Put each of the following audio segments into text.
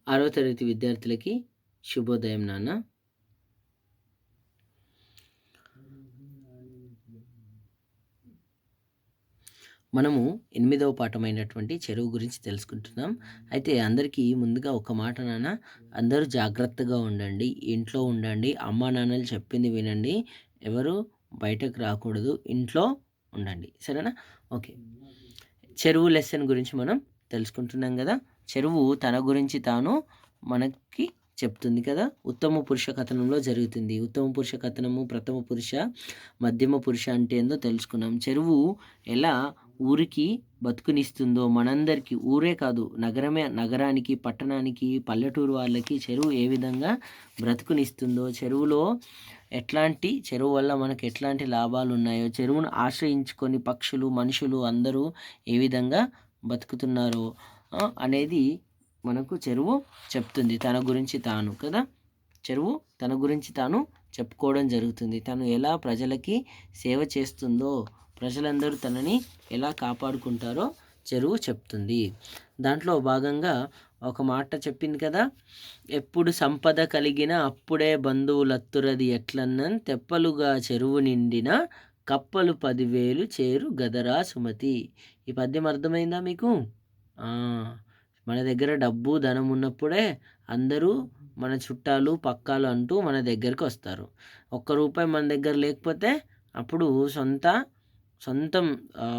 ఆరో తరగతి విద్యార్థులకి శుభోదయం నాన్న. మనము 8వ పాఠమైనటువంటి చెరువు గురించి తెలుసుకుంటున్నాం. అయితే అందరికీ ముందుగా ఒక మాట నాన్న, అందరూ జాగ్రత్తగా ఉండండి, ఇంట్లో ఉండండి, అమ్మా నాన్నలు చెప్పింది వినండి, ఎవరు బయటకు రాకూడదు, ఇంట్లో ఉండండి, సరేనా? ఓకే, చెరువు లెసన్ గురించి మనం తెలుసుకుంటున్నాం కదా. చెరువు తన గురించి తాను మనకి చెప్తుంది కదా. ఉత్తమ పురుష కథనంలో జరుగుతుంది. ఉత్తమ పురుష కథనము, ప్రథమ పురుష, మధ్యమ పురుష అంటే ఏందో తెలుసుకున్నాం. చెరువు ఎలా ఊరికి బతుకునిస్తుందో మనందరికీ, ఊరే కాదు నగరానికి, పట్టణానికి, పల్లెటూరు వాళ్ళకి చెరువు ఏ విధంగా బ్రతుకునిస్తుందో, చెరువు వల్ల మనకు ఎట్లాంటి లాభాలు ఉన్నాయో, చెరువును ఆశ్రయించుకొని పక్షులు, మనుషులు అందరూ ఏ విధంగా బతుకుతున్నారో అనేది మనకు చెరువు చెప్తుంది తన గురించి తాను కదా. చెరువు తన గురించి తాను చెప్పుకోవడం జరుగుతుంది. తను ఎలా ప్రజలకి సేవ చేస్తుందో, ప్రజలందరూ తనని ఎలా కాపాడుకుంటారో చెరువు చెప్తుంది. దాంట్లో భాగంగా ఒక మాట చెప్పింది కదా, ఎప్పుడు సంపద కలిగిన అప్పుడే బంధువులత్తురది ఎట్లన్నన్ తెప్పలుగా చెరువు నిండిన కప్పలు 10,000 చేరు గదరా సుమతి. ఈ పద్యం అర్థమైందా మీకు? మన దగ్గర డబ్బు ధనం ఉన్నప్పుడే అందరూ మన చుట్టాలు పక్కాలు అంటూ మన దగ్గరికి వస్తారు. ఒక్క రూపాయి మన దగ్గర లేకపోతే అప్పుడు సొంతం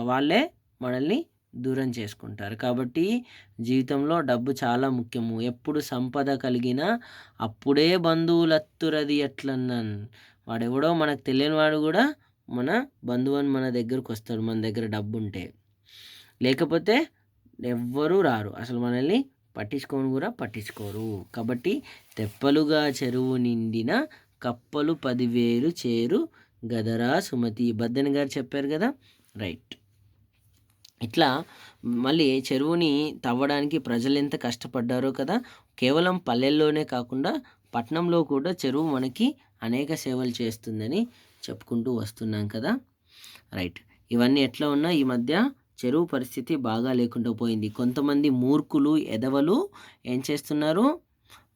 వాళ్ళే మనల్ని దూరం చేసుకుంటారు. కాబట్టి జీవితంలో డబ్బు చాలా ముఖ్యము. ఎప్పుడు సంపద కలిగిన అప్పుడే బంధువులత్తురది ఎట్లన్నాను. వాడెవడో మనకు తెలియని వాడు కూడా మన బంధువు అని మన దగ్గరకు వస్తాడు, మన దగ్గర డబ్బు ఉంటే. లేకపోతే ఎవ్వరూ రారు, అసలు మనల్ని పట్టించుకోరు. కాబట్టి తెప్పలుగా చెరువు నిండిన కప్పలు 10,000 చేరు గదరా సుమతి. బద్దెన్ గారు చెప్పారు కదా, రైట్. ఇట్లా మళ్ళీ చెరువుని తవ్వడానికి ప్రజలు ఎంత కష్టపడ్డారో కదా. కేవలం పల్లెల్లోనే కాకుండా పట్టణంలో కూడా చెరువు మనకి అనేక సేవలు చేస్తుందని చెప్పుకుంటూ వస్తున్నాం కదా, రైట్. ఇవన్నీ ఎట్లా ఉన్నా ఈ మధ్య చెరువు పరిస్థితి బాగా లేకుండా పోయింది. కొంతమంది మూర్ఖులు, ఎదవలు ఏం చేస్తున్నారు,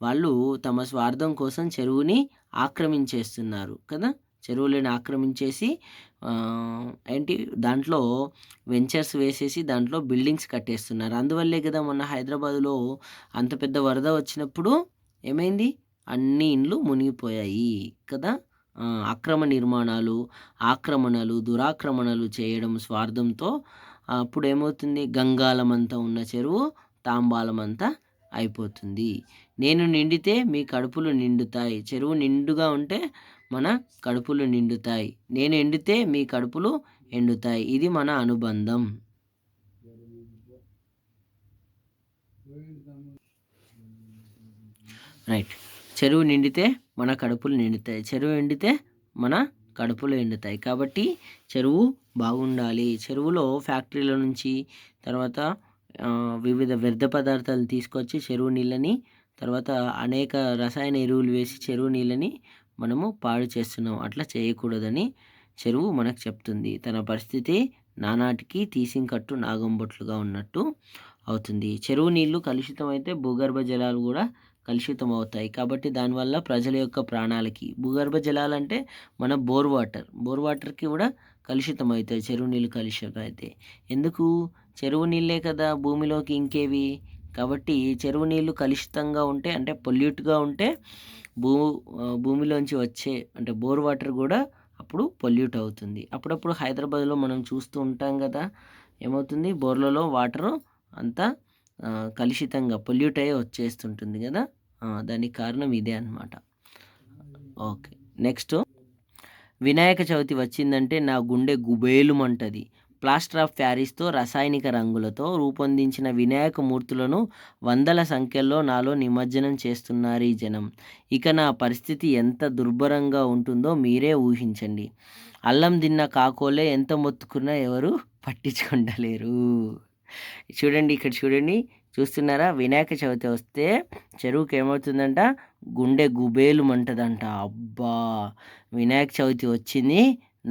వాళ్ళు తమ స్వార్థం కోసం చెరువుని ఆక్రమించేస్తున్నారు కదా. చెరువులను ఆక్రమించేసి దాంట్లో వెంచర్స్ వేసేసి దాంట్లో బిల్డింగ్స్ కట్టేస్తున్నారు. అందువల్లే కదా మొన్న హైదరాబాదులో అంత పెద్ద వరద వచ్చినప్పుడు ఏమైంది, అన్ని ఇండ్లు మునిగిపోయాయి కదా. అక్రమ నిర్మాణాలు, ఆక్రమణలు, దురాక్రమణలు చేయడం స్వార్థంతో అప్పుడు ఏమవుతుంది, గంగాలమంతా ఉన్న చెరువు తాంబాలమంతా అయిపోతుంది. నేను నిండితే మీ కడుపులు నిండుతాయి. చెరువు నిండుగా ఉంటే మన కడుపులు నిండుతాయి. నేను ఎండితే మీ కడుపులు ఎండుతాయి. ఇది మన అనుబంధం. రైట్. చెరువు నిండితే మన కడుపులు నిండుతాయి, చెరువు ఎండితే మన కడుపులు ఎండుతాయి. కాబట్టి చెరువు బాగుండాలి. చెరువులో ఫ్యాక్టరీల నుంచి తర్వాత వివిధ వ్యర్థ పదార్థాలు తీసుకొచ్చి చెరువు నీళ్ళని, తర్వాత అనేక రసాయన ఎరువులు వేసి చెరువు నీళ్ళని మనము పాడు చేస్తున్నాం. అట్లా చేయకూడదని చెరువు మనకు చెప్తుంది. తన పరిస్థితి నానాటికి తీసింకట్టు నాగంబొట్లుగా ఉన్నట్టు అవుతుంది. చెరువు నీళ్లు కలుషితం అయితే భూగర్భ జలాలు కూడా కలుషితం అవుతాయి. కాబట్టి దానివల్ల ప్రజల యొక్క ప్రాణాలకి, భూగర్భ జలాలు అంటే మన బోర్ వాటర్కి కూడా కలుషితం అవుతాయి. చెరువు నీళ్ళు కలుషితం అయితే ఎందుకు, చెరువు నీళ్ళే కదా భూమిలోకి ఇంకేవి. కాబట్టి చెరువు నీళ్ళు కలుషితంగా ఉంటే, అంటే పొల్యూట్గా ఉంటే భూమిలోంచి వచ్చే అంటే బోర్ వాటర్ కూడా అప్పుడు పొల్యూట్ అవుతుంది. అప్పుడప్పుడు హైదరాబాద్లో మనం చూస్తూ ఉంటాం కదా, ఏమవుతుంది, బోర్లలో వాటరు అంతా కలుషితంగా పొల్యూట్ అయ్యి వచ్చేస్తుంటుంది కదా. దానికి కారణం ఇదే అన్నమాట. Okay, next. వినాయక చవితి వచ్చిందంటే నా గుండె గుబేలుమంటది. ప్లాస్టర్ ఆఫ్ ప్యారిస్తో రసాయనిక రంగులతో రూపొందించిన వినాయక మూర్తులను వందల సంఖ్యలో నాలో నిమజ్జనం చేస్తున్నారు ఈ జనం. ఇక నా పరిస్థితి ఎంత దుర్భరంగా ఉంటుందో మీరే ఊహించండి. అల్లం తిన్న కాకోలే ఎంత మొత్తుకున్నా ఎవరు పట్టించుకుంటలేరు. చూడండి, ఇక్కడ చూడండి, చూస్తున్నారా, వినాయక చవితి వస్తే చెరువుకి ఏమవుతుందంట, గుండె గుబేలుమంటదంట. అబ్బా, వినాయక చవితి వచ్చింది,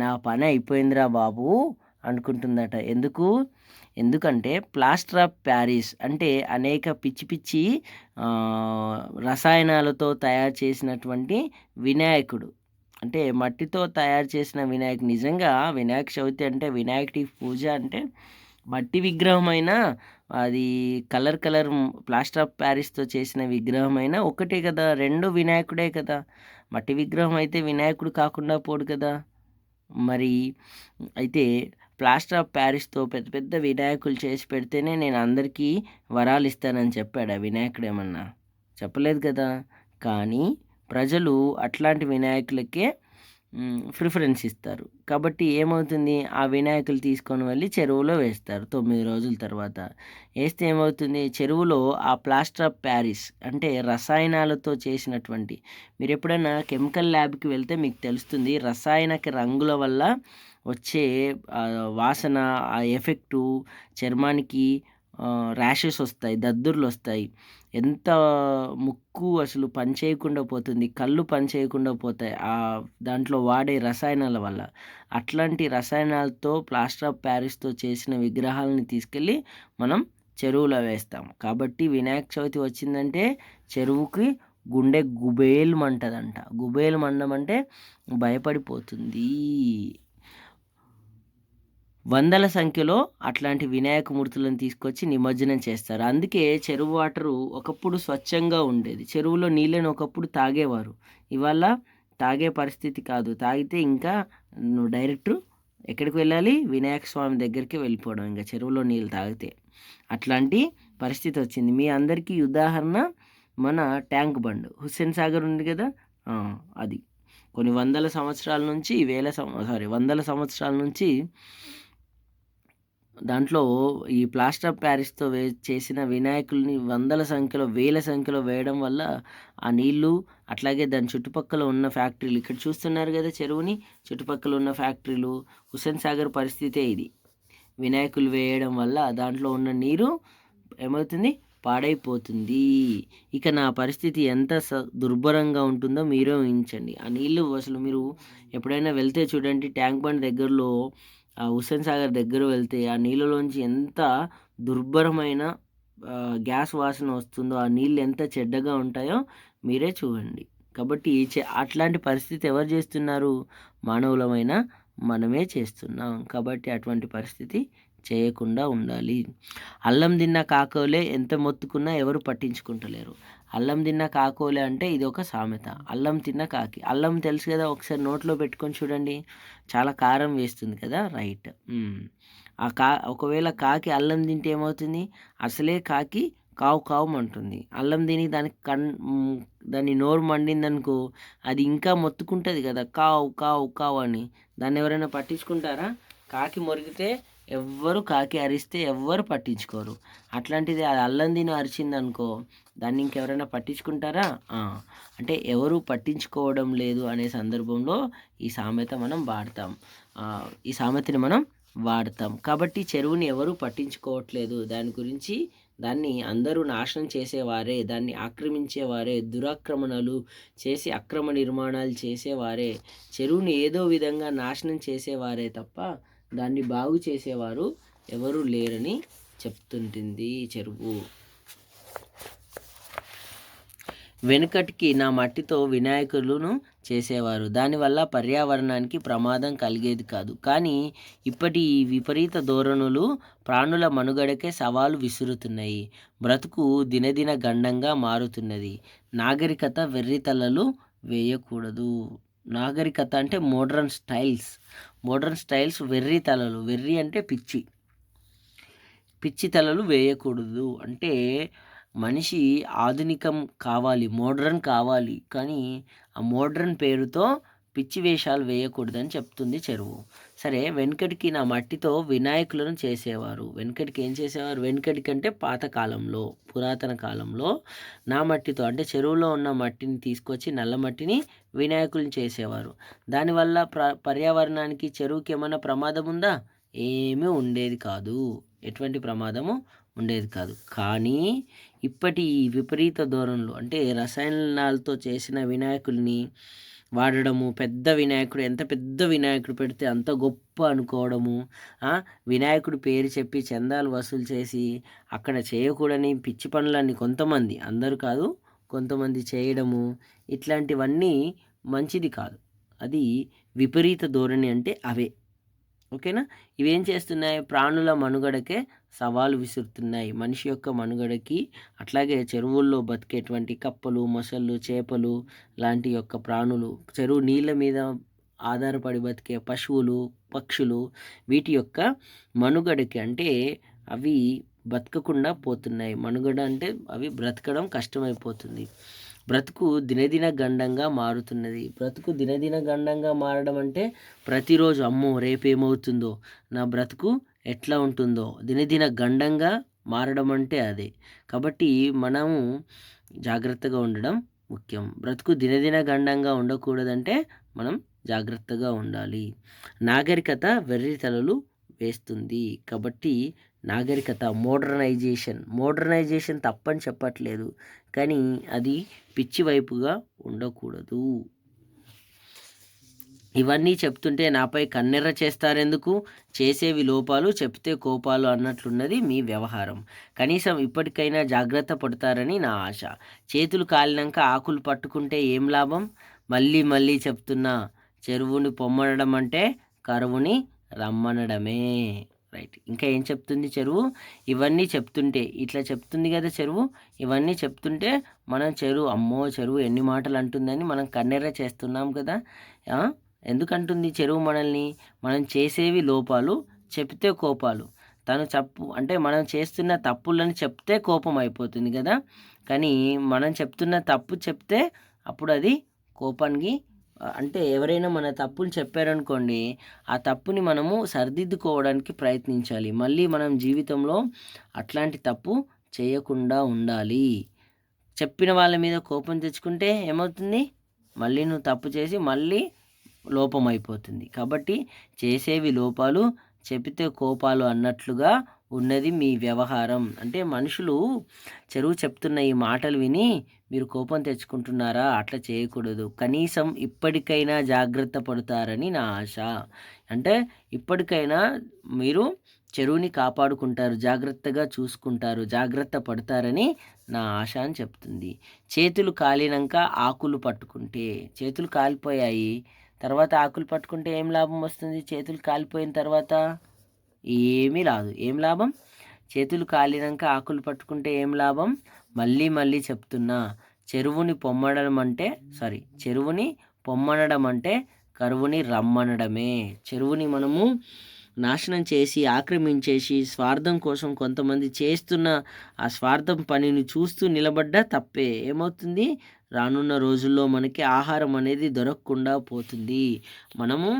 నా పని అయిపోయిందిరా బాబు అనుకుంటుందట. ఎందుకు, ఎందుకంటే ప్లాస్టర్ ఆఫ్ ప్యారిస్ అంటే అనేక పిచ్చి పిచ్చి రసాయనాలతో తయారు చేసినటువంటి వినాయకుడు. అంటే మట్టితో తయారు చేసిన వినాయకుడు. నిజంగా వినాయక చవితి అంటే వినాయకుడి పూజ అంటే మట్టి విగ్రహమైనా అది కలర్ ప్లాస్టర్ ఆఫ్ ప్యారిస్తో చేసిన విగ్రహమైనా ఒకటే కదా, రెండు వినాయకుడే కదా. మట్టి విగ్రహం అయితే వినాయకుడు కాకుండా పోడు కదా. మరి అయితే ప్లాస్టర్ ఆఫ్ ప్యారిస్తో పెద్ద పెద్ద వినాయకులు చేసి పెడితేనే నేను అందరికీ వరాలు ఇస్తానని చెప్పాడా వినాయకుడు ఏమన్నా? చెప్పలేదు కదా. కానీ ప్రజలు అట్లాంటి వినాయకులకే ప్రిఫరెన్స్ ఇస్తారు. కాబట్టి ఏమవుతుంది, ఆ వినాయకులు తీసుకొని వెళ్ళి చెరువులో వేస్తారు 9 రోజుల తర్వాత. వేస్తే ఏమవుతుంది, చెరువులో ఆ ప్లాస్టర్ ఆఫ్ ప్యారిస్ అంటే రసాయనాలతో చేసినటువంటి, మీరు ఎప్పుడైనా కెమికల్ ల్యాబ్కి వెళ్తే మీకు తెలుస్తుంది రసాయనిక రంగుల వల్ల వచ్చే వాసన, ఆ ఎఫెక్టు చర్మానికి ర్యాషెస్ వస్తాయి, దద్దుర్లు వస్తాయి. ఎంత ముక్కు అసలు పనిచేయకుండా పోతుంది, కళ్ళు పనిచేయకుండా పోతాయి దాంట్లో వాడే రసాయనాల వల్ల. అట్లాంటి రసాయనాలతో ప్లాస్టర్ ఆఫ్ ప్యారిస్తో చేసిన విగ్రహాలని తీసుకెళ్ళి మనం చెరువులో వేస్తాం. కాబట్టి వినాయక చవితి వచ్చిందంటే చెరువుకి గుండె గుబేల్మంటదంట. గుబేల్మండం అంటే భయపడిపోతుంది. వందల సంఖ్యలో అట్లాంటి వినాయక మూర్తులను తీసుకొచ్చి నిమజ్జనం చేస్తారు. అందుకే చెరువు వాటరు ఒకప్పుడు స్వచ్ఛంగా ఉండేది. చెరువులో నీళ్ళని ఒకప్పుడు తాగేవారు. ఇవాళ తాగే పరిస్థితి కాదు. తాగితే ఇంకా నువ్వు డైరెక్ట్ ఎక్కడికి వెళ్ళాలి, వినాయక స్వామి దగ్గరికి వెళ్ళిపోవడం ఇంకా చెరువులో నీళ్ళు తాగితే. అట్లాంటి పరిస్థితి వచ్చింది. మీ అందరికీ ఉదాహరణ మన ట్యాంక్ బండ్ హుస్సేన్ సాగర్ ఉంది కదా, అది కొన్ని వందల సంవత్సరాల నుంచి వందల సంవత్సరాల నుంచి దాంట్లో ఈ ప్లాస్టర్ ఆఫ్ ప్యారిస్తో చేసిన వినాయకుల్ని వందల సంఖ్యలో, వేల సంఖ్యలో వేయడం వల్ల ఆ నీళ్ళు, అట్లాగే దాని చుట్టుపక్కల ఉన్న ఫ్యాక్టరీలు, ఇక్కడ చూస్తున్నారు కదా చెరువుని, చుట్టుపక్కల ఉన్న ఫ్యాక్టరీలు, హుస్సేన్ సాగర్ పరిస్థితే ఇది. వినాయకులు వేయడం వల్ల దాంట్లో ఉన్న నీరు ఏమవుతుంది, పాడైపోతుంది. ఇక నా పరిస్థితి ఎంత దుర్భరంగా ఉంటుందో మీరే ఊహించండి. ఆ నీళ్ళు అసలు మీరు ఎప్పుడైనా వెళ్తే చూడండి, ట్యాంక్ బండ్ దగ్గరలో ఆ హుస్సేన్ సాగర్ దగ్గర వెళ్తే ఆ నీళ్ళలోంచి ఎంత దుర్భరమైన గ్యాస్ వాసన వస్తుందో, ఆ నీళ్ళు ఎంత చెడ్డగా ఉంటాయో మీరే చూడండి. కాబట్టి అట్లాంటి పరిస్థితి ఎవరు చేస్తున్నారు, మానవులమైన మనమే చేస్తున్నాం. కాబట్టి అటువంటి పరిస్థితి చేయకుండా ఉండాలి. అల్లం తిన్న కాకోలే ఎంత మొత్తుకున్నా ఎవరు పట్టించుకుంటలేరు. అల్లం తిన్న కాకోలే అంటే ఇది ఒక సామెత. అల్లం తిన్న కాకి, అల్లం తెలుసు కదా, ఒకసారి నోట్లో పెట్టుకొని చూడండి, చాలా కారం వేస్తుంది కదా, రైట్. ఒకవేళ కాకి అల్లం తింటే ఏమవుతుంది, అసలే కాకి కావు కావుమంటుంది. అల్లం తిని దాని నోరు మండిందనుకో, అది ఇంకా మొత్తుకుంటుంది కదా, కావు కావు కావు అని. దాన్ని ఎవరైనా పట్టించుకుంటారా? కాకి మొరిగితే ఎవ్వరు, కాకి అరిస్తే ఎవ్వరు పట్టించుకోరు. అట్లాంటిది అది అల్లం తిని అరిచిందనుకో, దాన్ని ఇంకెవరైనా పట్టించుకుంటారా? అంటే ఎవరు పట్టించుకోవడం లేదు అనే సందర్భంలో ఈ సామెత మనం వాడతాం. ఈ సామెతని మనం వాడతాం. కాబట్టి చెరువుని ఎవరు పట్టించుకోవట్లేదు. దాని గురించి దాన్ని అందరూ నాశనం చేసేవారే, దాన్ని ఆక్రమించేవారే, దురాక్రమణలు చేసి అక్రమ నిర్మాణాలు చేసేవారే, చెరువుని ఏదో విధంగా నాశనం చేసేవారే తప్ప దాన్ని బాగు చేసేవారు ఎవరు లేరని చెప్తుంటుంది చెరువు. వెనుకటికి నా మట్టితో వినాయకులను చేసేవారు. దానివల్ల పర్యావరణానికి ప్రమాదం కలిగేది కాదు. కానీ ఇప్పటి ఈ విపరీత ధోరణులు ప్రాణుల మనుగడకే సవాలు విసురుతున్నాయి. బ్రతుకు దినదిన గండంగా మారుతున్నది. నాగరికత వెర్రితలలు వేయకూడదు. నాగరికత అంటే మోడ్రన్ స్టైల్స్ వెర్రి తలలు. వెర్రి అంటే పిచ్చి తలలు వేయకూడదు. అంటే మనిషి ఆధునికం కావాలి, మోడ్రన్ కావాలి, కానీ ఆ మోడ్రన్ పేరుతో పిచ్చి వేషాలు వేయకూడదని చెప్తుంది చెరువు. సరే, వెనుకటికి నా మట్టితో వినాయకులను చేసేవారు. వెనుకటికి ఏం చేసేవారు? వెనుకటికి అంటే పాతకాలంలో, పురాతన కాలంలో నా మట్టితో అంటే చెరువులో ఉన్న మట్టిని తీసుకొచ్చి, నల్ల మట్టిని వినాయకులను చేసేవారు. దానివల్ల పర్యావరణానికి, చెరువుకి ఏమైనా ప్రమాదం ఉందా? ఏమీ ఉండేది కాదు. ఎటువంటి ప్రమాదము ఉండేది కాదు. కానీ ఇప్పటి ఈ విపరీత ధోరణులు అంటే రసాయనాలతో చేసిన వినాయకుల్ని వాడడము, పెద్ద వినాయకుడు ఎంత పెద్ద వినాయకుడు పెడితే అంత గొప్ప అనుకోవడము, వినాయకుడి పేరు చెప్పి చందాలు వసూలు చేసి అక్కడ చేయకూడని పిచ్చి పనులన్నీ కొంతమంది, అందరూ కాదు, కొంతమంది చేయడము, ఇట్లాంటివన్నీ మంచిది కాదు. అది విపరీత ధోరణి అంటే అవే. ఓకేనా? ఇవేం చేస్తున్నాయి? ప్రాణుల మనుగడకే సవాలు విసురుతున్నాయి. మనిషి యొక్క మనుగడకి, అట్లాగే చెరువుల్లో బతికేటువంటి కప్పలు, మొసళ్ళు, చేపలు లాంటి యొక్క ప్రాణులు, చెరువు నీళ్ళ మీద ఆధారపడి బతికే పశువులు, పక్షులు, వీటి యొక్క మనుగడకి అంటే అవి బతకకుండా పోతున్నాయి. మనుగడ అంటే అవి బ్రతకడం కష్టమైపోతుంది. బ్రతుకు దినదిన గండంగా మారుతున్నది. బ్రతుకు దినదిన గండంగా మారడం అంటే ప్రతిరోజు అమ్మో రేపేమవుతుందో, నా బ్రతుకు ఎట్లా ఉంటుందో, దినదిన గండంగా మారడం అంటే అదే. కాబట్టి మనము జాగ్రత్తగా ఉండడం ముఖ్యం. బ్రతుకు దినదిన గండంగా ఉండకూడదంటే మనం జాగ్రత్తగా ఉండాలి. నాగరికత వెర్రితలలు వేస్తుంది. కాబట్టి నాగరికత, మోడర్నైజేషన్ తప్పని చెప్పట్లేదు, కానీ అది పిచ్చి వైపుగా ఉండకూడదు. ఇవన్నీ చెప్తుంటే నాపై కన్నెర్ర చేస్తారెందుకు? చేసేవి లోపాలు, చెప్తే కోపాలు అన్నట్లున్నది మీ వ్యవహారం. కనీసం ఇప్పటికైనా జాగ్రత్త పడతారని నా ఆశ. చేతులు కాలినాక ఆకులు పట్టుకుంటే ఏం లాభం? మళ్ళీ మళ్ళీ చెప్తున్నా, చెరువుని పొమ్మనడం అంటే కరువుని రమ్మనడమే. రైట్. ఇంకా ఏం చెప్తుంది చెరువు? ఇవన్నీ చెప్తుంటే, ఇట్లా చెప్తుంది కదా చెరువు, ఇవన్నీ చెప్తుంటే మనం అమ్మో చెరువు ఎన్ని మాటలు అంటుందని మనం కన్నెర్ర చేస్తున్నాం కదా. ఎందుకంటుంది చెరువు మనల్ని? మనం చేసేవి లోపాలు, చెప్తే కోపాలు. తను అంటే మనం చేస్తున్న తప్పులని చెప్తే కోపం అయిపోతుంది కదా, కానీ మనం చెప్తున్న తప్పు చెప్తే అప్పుడు అది కోపానికి, అంటే ఎవరైనా మన తప్పుని చెప్పారనుకోండి, ఆ తప్పుని మనము సరిదిద్దుకోవడానికి ప్రయత్నించాలి. మళ్ళీ మనం జీవితంలో అట్లాంటి తప్పు చేయకుండా ఉండాలి. చెప్పిన వాళ్ళ మీద కోపం తెచ్చుకుంటే ఏమవుతుంది? మళ్ళీ నువ్వు తప్పు చేసి మళ్ళీ లోపం అయిపోతుంది. కాబట్టి చేసేవి లోపాలు, చెబితే కోపాలు అన్నట్లుగా ఉన్నది మీ వ్యవహారం. అంటే మనుషులు చెరువు చెప్తున్న ఈ మాటలు విని మీరు కోపం తెచ్చుకుంటున్నారా? అట్లా చేయకూడదు. కనీసం ఇప్పటికైనా జాగ్రత్త పడతారని నా ఆశ. అంటే ఇప్పటికైనా మీరు చెరువుని కాపాడుకుంటారు, జాగ్రత్తగా చూసుకుంటారు, జాగ్రత్త పడతారని నా ఆశ అని చెప్తుంది. చేతులు కాలినాక ఆకులు పట్టుకుంటే, చేతులు కాలిపోయాయి, తర్వాత ఆకులు పట్టుకుంటే ఏం లాభం వస్తుంది? చేతులు కాలిపోయిన తర్వాత ఏమీ రాదు. ఏం లాభం? చేతులు కాలినాక ఆకులు పట్టుకుంటే ఏం లాభం? మళ్ళీ మళ్ళీ చెప్తున్నా, చెరువుని పొమ్మనడం అంటే కరువుని రమ్మనడమే. చెరువుని మనము నాశనం చేసి, ఆక్రమించేసి, స్వార్థం కోసం కొంతమంది చేస్తున్న ఆ స్వార్థం పనిని చూస్తూ నిలబడ్డా తప్పే. ఏమవుతుంది? రానున్న రోజుల్లో మనకి ఆహారం అనేది దొరకకుండా పోతుంది. మనము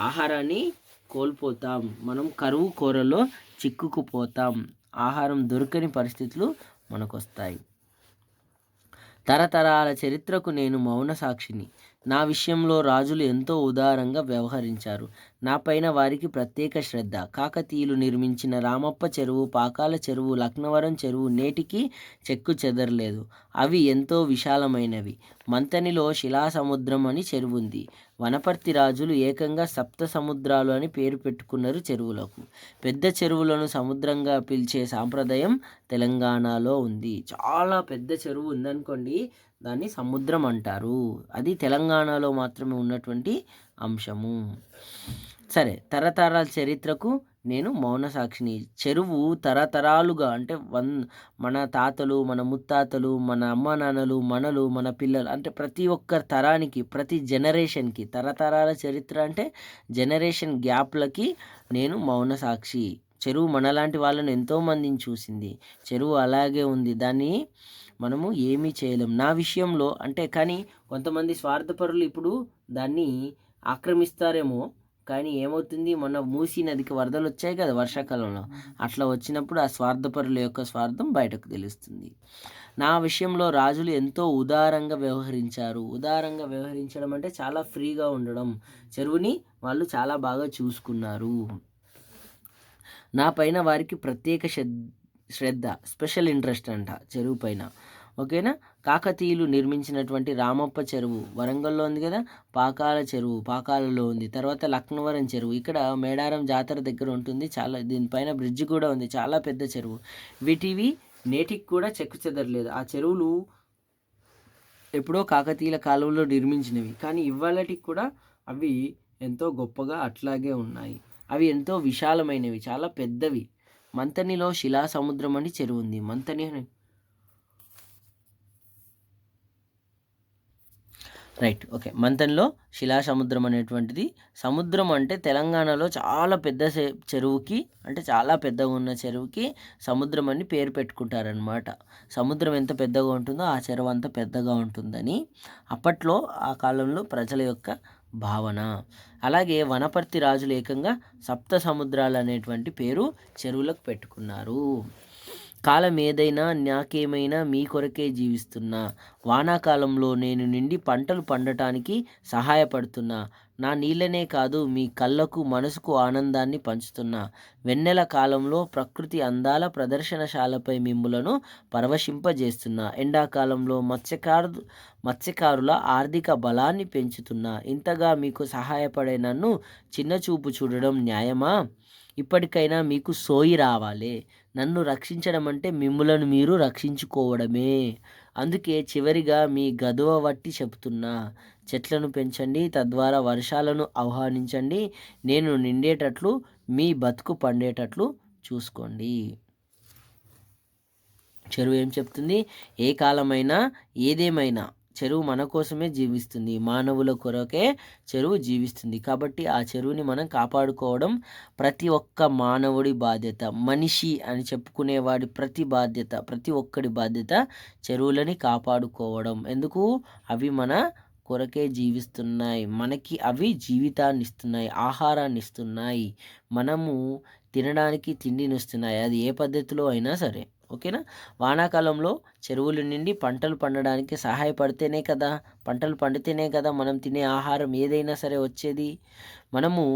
ఆహారాన్ని కోల్పోతాం. మనం కరువు కోరలో చిక్కుకుపోతాం. ఆహారం దొరకని పరిస్థితులు మనకు వస్తాయి. తరతరాల చరిత్రకు నేను మౌన సాక్షిని. నా విషయంలో రాజులు ఎంతో ఉదారంగా వ్యవహరించారు. నా పైన వారికి ప్రత్యేక శ్రద్ధ. కాకతీయులు నిర్మించిన రామప్ప చెరువు, పాకాల చెరువు, లక్నవరం చెరువు నేటికి చెక్కు చెదరలేదు. అవి ఎంతో విశాలమైనవి. మంతనిలో శిలా సముద్రం అని చెరువు ఉంది. వనపర్తి రాజులు ఏకంగా సప్త సముద్రాలు అని పేరు పెట్టుకున్నారు చెరువులకు. పెద్ద చెరువులను సముద్రంగా పిలిచే సాంప్రదాయం తెలంగాణలో ఉంది. చాలా పెద్ద చెరువు ఉందనుకోండి, దాన్ని సముద్రం అంటారు. అది తెలంగాణలో మాత్రమే ఉన్నటువంటి అంశము. సరే, తరతరాల చరిత్రకు నేను మౌన సాక్షిని. చెరువు తరతరాలుగా అంటే మన తాతలు, మన ముత్తాతలు, మన అమ్మ నాన్నలు, మన పిల్లలు, అంటే ప్రతి ఒక్క తరానికి, ప్రతి జనరేషన్కి, తరతరాల చరిత్ర అంటే జనరేషన్ గ్యాప్లకి నేను మౌన సాక్షి. చెరువు మనలాంటి వాళ్ళను ఎంతోమందిని చూసింది. చెరువు అలాగే ఉంది, దాన్ని మనము ఏమీ చేయలేం. నా విషయంలో అంటే, కానీ కొంతమంది స్వార్థపరులు ఇప్పుడు దాన్ని ఆక్రమిస్తారేమో, కానీ ఏమవుతుంది, మొన్న మూసీ నదికి వరదలు వచ్చాయి కదా వర్షాకాలంలో, అట్లా వచ్చినప్పుడు ఆ స్వార్థపరుల యొక్క స్వార్థం బయటకు తెలుస్తుంది. నా విషయంలో రాజులు ఎంతో ఉదారంగా వ్యవహరించారు. ఉదారంగా వ్యవహరించడం అంటే చాలా ఫ్రీగా ఉండడం. చెరువుని వాళ్ళు చాలా బాగా చూసుకున్నారు. నా పైన వారికి ప్రత్యేక శ్రద్ధ, స్పెషల్ ఇంట్రెస్ట్ అంట చెరువు పైన. ఓకేనా. కాకతీయులు నిర్మించినటువంటి రామప్ప చెరువు వరంగల్లో ఉంది కదా, పాకాల చెరువు పాకాలలో ఉంది, తర్వాత లక్నవరం చెరువు ఇక్కడ మేడారం జాతర దగ్గర ఉంటుంది, చాలా దీనిపైన బ్రిడ్జ్ కూడా ఉంది, చాలా పెద్ద చెరువు. వీటివి నేటికి కూడా చెక్కు చెదరలేదు. ఆ చెరువులు ఎప్పుడో కాకతీయుల కాలంలో నిర్మించినవి, కానీ ఇవాళటికి కూడా అవి ఎంతో గొప్పగా అట్లాగే ఉన్నాయి. అవి ఎంతో విశాలమైనవి, చాలా పెద్దవి. మంతనిలో శిలా సముద్రం అని చెరువు ఉంది. Manthani right, okay. మంతన్లో శిలా సముద్రం అనేటువంటిది, సముద్రం అంటే తెలంగాణలో చాలా పెద్ద చెరువుకి, అంటే చాలా పెద్దగా ఉన్న చెరువుకి సముద్రం అని పేరు పెట్టుకుంటారనమాట. సముద్రం ఎంత పెద్దగా ఉంటుందో ఆ చెరువు అంత పెద్దగా ఉంటుందని అప్పట్లో ఆ కాలంలో ప్రజల యొక్క భావన. అలాగే వనపర్తి రాజులు ఏకంగా సప్త సముద్రాలు అనేటువంటి పేరు చెరువులకు పెట్టుకున్నారు. కాలం ఏదైనా నాకేమైనా మీ కొరకే జీవిస్తున్నా, వానాకాలంలో నేను నిండి పంటలు పండటానికి సహాయపడుతున్నా, నా నీళ్ళనే కాదు మీ కళ్ళకు మనసుకు ఆనందాన్ని పంచుతున్నా, వెన్నెల కాలంలో ప్రకృతి అందాల ప్రదర్శనశాలపై మిమ్ములను పరవశింపజేస్తున్నా, ఎండాకాలంలో మత్స్యకారుల ఆర్థిక బలాన్ని పెంచుతున్నా, ఇంతగా మీకు సహాయపడే నన్ను చిన్నచూపు చూడడం న్యాయమా? ఇప్పటికైనా మీకు సోయి రావాలి. నన్ను రక్షించడం అంటే మిమ్ములను మీరు రక్షించుకోవడమే. అందుకే చివరిగా మీ గదువ వట్టి చెప్తున్నా, చెట్లను పెంచండి, తద్వారా వర్షాలను ఆహ్వానించండి, నేను నిండేటట్లు మీ బతుకు పండేటట్లు చూసుకోండి. చెరువు ఏం చెప్తుంది? ఏ కాలమైనా ఏదేమైనా చెరువు మన కోసమే జీవిస్తుంది, మానవుల కొరకే చెరువు జీవిస్తుంది. కాబట్టి ఆ చెరువుని మనం కాపాడుకోవడం ప్రతి ఒక్క మానవుడి బాధ్యత. మనిషి అని చెప్పుకునేవాడి ప్రతి ఒక్కడి బాధ్యత చెరువులని కాపాడుకోవడం. ఎందుకు? అవి మన కొరకే జీవిస్తున్నాయి, మనకి అవి జీవితాన్ని ఇస్తున్నాయి, ఆహారాన్ని ఇస్తున్నాయి, మనము తినడానికి తిండిని ఇస్తున్నాయి, అది ఏ పద్ధతిలో అయినా సరే. ఓకేనా. వానాకాలంలో చెరువుల నుండి పంటలు పండడానికి సహాయపడితేనే కదా, పంటలు పండితేనే కదా మనం తినే ఆహారం ఏదైనా సరే వచ్చేది. మనము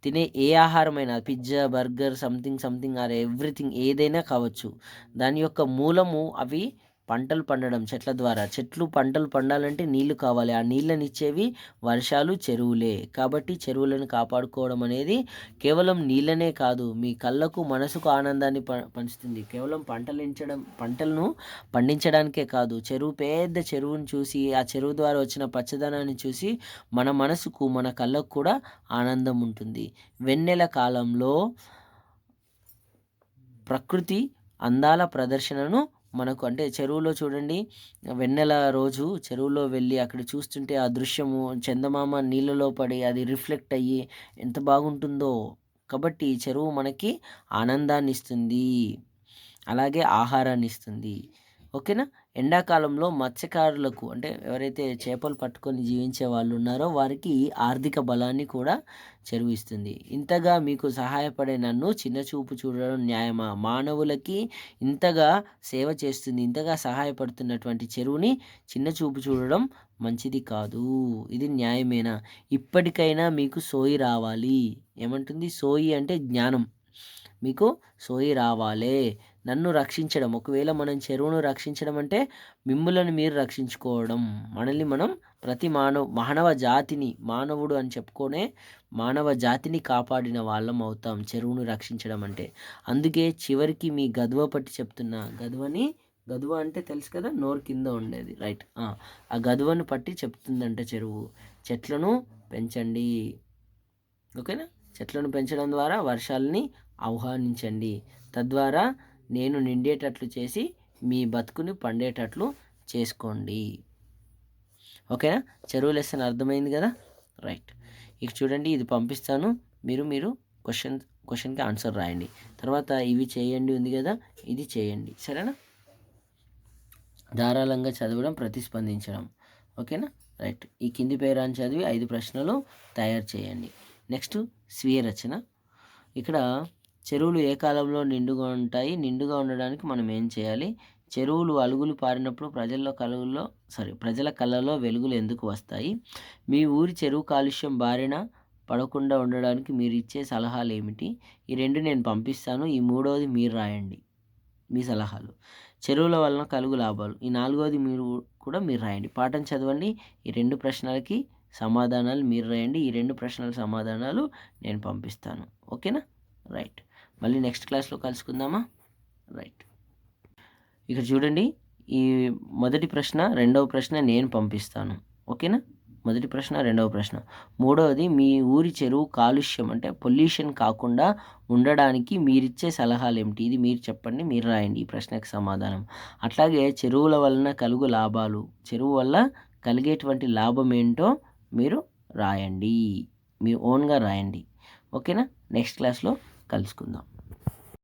తినే ఏ ఆహారమైనా, pizza, burger, something or everything ఏదైనా కావచ్చు, దాని యొక్క మూలము అవి పంటలు పండడం, చెట్ల ద్వారా. చెట్లు పంటలు పండాలంటే నీళ్లు కావాలి, ఆ నీళ్ళని ఇచ్చేవి వర్షాలు, చెరువులే. కాబట్టి చెరువులను కాపాడుకోవడం అనేది కేవలం నీళ్ళనే కాదు, మీ కళ్ళకు మనసుకు ఆనందాన్ని పంచుతుంది. కేవలం పంటలను పండించడానికే కాదు, పెద్ద చెరువును చూసి, ఆ చెరువు ద్వారా వచ్చిన పచ్చదనాన్ని చూసి మన మనసుకు మన కళ్ళకు కూడా ఆనందం ఉంటుంది. వెన్నెల కాలంలో ప్రకృతి అందాల ప్రదర్శనను మనకు, అంటే చెరువులో చూడండి, వెన్నెల రోజు చెరువులో వెళ్ళి అక్కడ చూస్తుంటే ఆ దృశ్యము, చందమామ నీళ్ళలో పడి అది రిఫ్లెక్ట్ అయ్యి ఎంత బాగుంటుందో. కాబట్టి చెరువు మనకి ఆనందాన్ని ఇస్తుంది, అలాగే ఆహారాన్ని ఇస్తుంది. ఓకేనా. ఎండాకాలంలో మత్స్యకారులకు, అంటే ఎవరైతే చేపలు పట్టుకొని జీవించే వాళ్ళు ఉన్నారో వారికి ఆర్థిక బలాన్ని కూడా చెరువు ఇస్తుంది. ఇంతగా మీకు సహాయపడే నన్ను చిన్నచూపు చూడడం న్యాయమా? మానవులకి ఇంతగా సేవ చేస్తుంది, ఇంతగా సహాయపడుతున్నటువంటి చెరువుని చిన్నచూపు చూడడం మంచిది కాదు. ఇది న్యాయమేనా? ఇప్పటికైనా మీకు సోయి రావాలి. ఏమంటుంది? సోయి అంటే జ్ఞానం. మీకు సోయి రావాలే. నన్ను రక్షించడం, ఒకవేళ మనం చెరువును రక్షించడం అంటే మిమ్ములను మీరు రక్షించుకోవడం, మనల్ని మనం ప్రతి మానవ జాతిని, మానవుడు అని చెప్పుకొనే మానవ జాతిని కాపాడిన వాళ్ళం అవుతాం చెరువును రక్షించడం అంటే. అందుకే చివరికి మీ గదువ పట్టి చెప్తున్నా. గదువ అంటే తెలుసు కదా, నోరు కింద ఉండేది, రైట్. ఆ గదువను పట్టి చెప్తుందంటే చెరువు, చెట్లను పెంచండి. ఓకేనా. చెట్లను పెంచడం ద్వారా వర్షాలని ఆహ్వానించండి, తద్వారా నేను నిండేటట్లు చేసి మీ బతుకుని పండేటట్లు చేసుకోండి. ఓకేనా. చెరువు లెసన్ అర్థమైంది కదా, రైట్. ఇక చూడండి, ఇది పంపిస్తాను, మీరు క్వశ్చన్కి ఆన్సర్ రాయండి. తర్వాత ఇవి చేయండి ఉంది కదా, ఇది చేయండి, సరేనా. ధారాళంగా చదవడం, ప్రతిస్పందించడం. ఓకేనా, రైట్. ఈ కింది పేరాన్ని చదివి 5 ప్రశ్నలు తయారు చేయండి. నెక్స్ట్ స్వీయ రచన. ఇక్కడ చెరువులు ఏ కాలంలో నిండుగా ఉంటాయి? నిండుగా ఉండడానికి మనం ఏం చేయాలి? చెరువులు అలుగులు పారినప్పుడు ప్రజల కళ్ళలో వెలుగులు ఎందుకు వస్తాయి? మీ ఊరి చెరువు కాలుష్యం బారిన పడకుండా ఉండడానికి మీరు ఇచ్చే సలహాలు ఏమిటి? ఈ 2 నేను పంపిస్తాను, ఈ 3వది మీరు రాయండి మీ సలహాలు. చెరువుల వలన కలుగు లాభాలు. ఈ 4వది మీరు రాయండి. పాఠం చదవండి. ఈ 2 ప్రశ్నలకి సమాధానాలు మీరు రాయండి. ఈ 2 ప్రశ్నల సమాధానాలు నేను పంపిస్తాను. ఓకేనా? రైట్. మళ్ళీ నెక్స్ట్ క్లాస్లో కలుసుకుందామా? రైట్. ఇక్కడ చూడండి, ఈ మొదటి ప్రశ్న, రెండవ ప్రశ్న నేను పంపిస్తాను. ఓకేనా? మొదటి ప్రశ్న, రెండవ ప్రశ్న. మూడవది, మీ ఊరి చెరువు కాలుష్యం అంటే పొల్యూషన్ కాకుండా ఉండడానికి మీరిచ్చే సలహాలు ఏమిటి? ఇది మీరు చెప్పండి, మీరు రాయండి ఈ ప్రశ్నకు సమాధానం. అట్లాగే చెరువుల వలన కలుగు లాభాలు, చెరువు వల్ల కలిగేటువంటి లాభం ఏంటో మీరు రాయండి, మీ ఓన్గా రాయండి. ఓకేనా? నెక్స్ట్ క్లాస్లో కలుసుకుందాం.